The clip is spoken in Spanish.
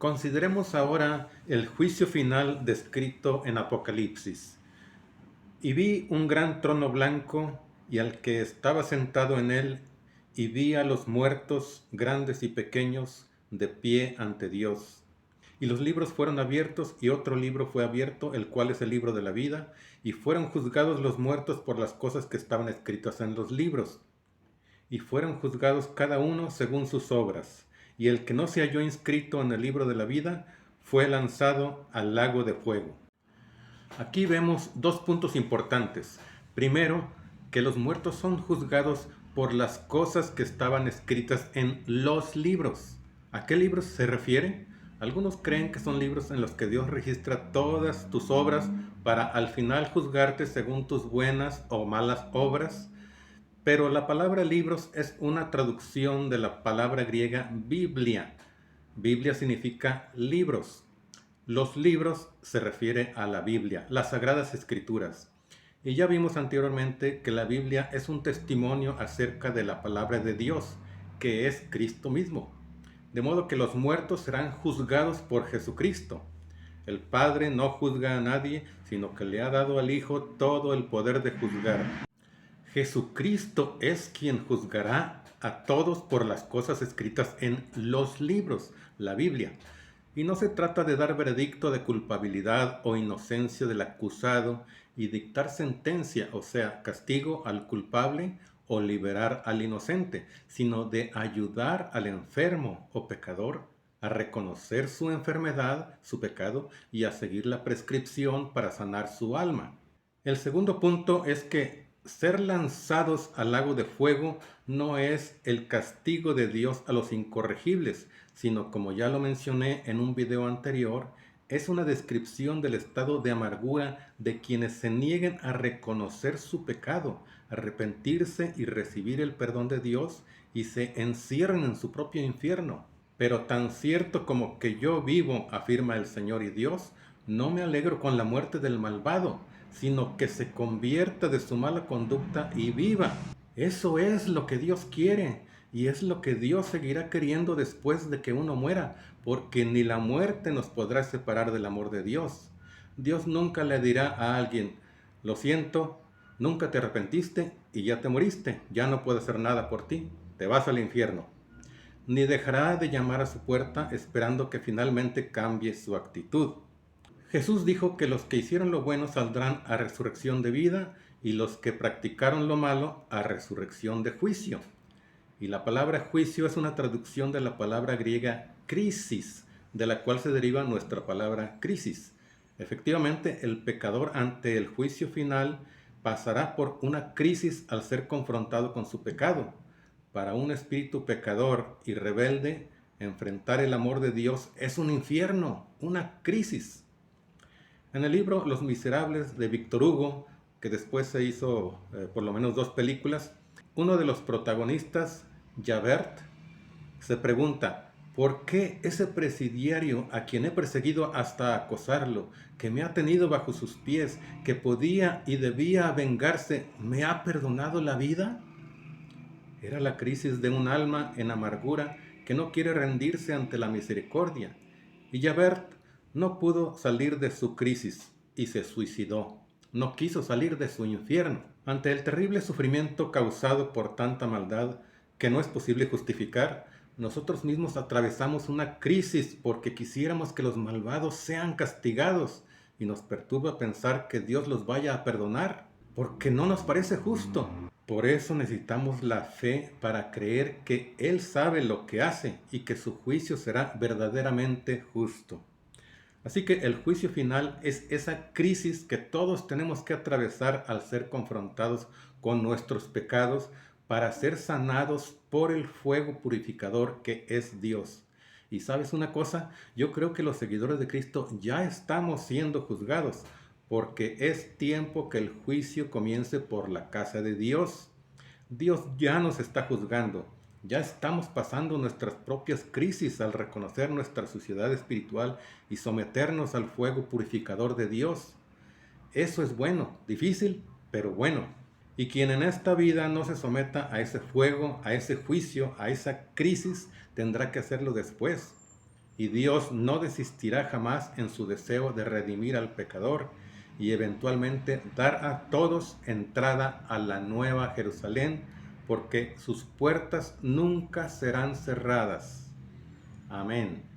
Consideremos ahora el juicio final descrito en Apocalipsis. Y vi un gran trono blanco y al que estaba sentado en él, y vi a los muertos, grandes y pequeños, de pie ante Dios. Y los libros fueron abiertos, y otro libro fue abierto, el cual es el libro de la vida, y fueron juzgados los muertos por las cosas que estaban escritas en los libros. Y fueron juzgados cada uno según sus obras. Y el que no se halló inscrito en el libro de la vida fue lanzado al lago de fuego. Aquí vemos dos puntos importantes. Primero, que los muertos son juzgados por las cosas que estaban escritas en los libros. ¿A qué libros se refiere? Algunos creen que son libros en los que Dios registra todas tus obras para al final juzgarte según tus buenas o malas obras. Pero la palabra libros es una traducción de la palabra griega Biblia. Biblia significa libros. Los libros se refiere a la Biblia, las Sagradas Escrituras. Y ya vimos anteriormente que la Biblia es un testimonio acerca de la palabra de Dios, que es Cristo mismo. De modo que los muertos serán juzgados por Jesucristo. El Padre no juzga a nadie, sino que le ha dado al Hijo todo el poder de juzgar. Jesucristo es quien juzgará a todos por las cosas escritas en los libros, la Biblia. Y no se trata de dar veredicto de culpabilidad o inocencia del acusado y dictar sentencia, o sea, castigo al culpable o liberar al inocente, sino de ayudar al enfermo o pecador a reconocer su enfermedad, su pecado, y a seguir la prescripción para sanar su alma. El segundo punto es que ser lanzados al lago de fuego no es el castigo de Dios a los incorregibles, sino, como ya lo mencioné en un video anterior, es una descripción del estado de amargura de quienes se nieguen a reconocer su pecado, arrepentirse y recibir el perdón de Dios y se encierren en su propio infierno. Pero tan cierto como que yo vivo, afirma el Señor y Dios, no me alegro con la muerte del malvado, sino que se convierta de su mala conducta y viva. Eso es lo que Dios quiere y es lo que Dios seguirá queriendo después de que uno muera, porque ni la muerte nos podrá separar del amor de Dios. Dios nunca le dirá a alguien: lo siento, nunca te arrepentiste y ya te moriste, ya no puedo hacer nada por ti, te vas al infierno. Ni dejará de llamar a su puerta esperando que finalmente cambie su actitud. Jesús dijo que los que hicieron lo bueno saldrán a resurrección de vida y los que practicaron lo malo a resurrección de juicio. Y la palabra juicio es una traducción de la palabra griega crisis, de la cual se deriva nuestra palabra crisis. Efectivamente, el pecador ante el juicio final pasará por una crisis al ser confrontado con su pecado. Para un espíritu pecador y rebelde, enfrentar el amor de Dios es un infierno, una crisis. En el libro Los Miserables de Víctor Hugo, que después se hizo por lo menos 2 películas, uno de los protagonistas, Javert, se pregunta: ¿por qué ese presidiario a quien he perseguido hasta acosarlo, que me ha tenido bajo sus pies, que podía y debía vengarse, me ha perdonado la vida? Era la crisis de un alma en amargura que no quiere rendirse ante la misericordia. Y Javert no pudo salir de su crisis y se suicidó. No quiso salir de su infierno. Ante el terrible sufrimiento causado por tanta maldad que no es posible justificar, nosotros mismos atravesamos una crisis porque quisiéramos que los malvados sean castigados y nos perturba pensar que Dios los vaya a perdonar, porque no nos parece justo. Por eso necesitamos la fe para creer que Él sabe lo que hace y que su juicio será verdaderamente justo. Así que el juicio final es esa crisis que todos tenemos que atravesar al ser confrontados con nuestros pecados para ser sanados por el fuego purificador que es Dios. Y sabes una cosa, yo creo que los seguidores de Cristo ya estamos siendo juzgados, porque es tiempo que el juicio comience por la casa de Dios. Dios ya nos está juzgando. Ya estamos pasando nuestras propias crisis al reconocer nuestra suciedad espiritual y someternos al fuego purificador de Dios. Eso es bueno, difícil, pero bueno. Y quien en esta vida no se someta a ese fuego, a ese juicio, a esa crisis, tendrá que hacerlo después. y Dios no desistirá jamás en su deseo de redimir al pecador y eventualmente dar a todos entrada a la nueva Jerusalén, porque sus puertas nunca serán cerradas. Amén.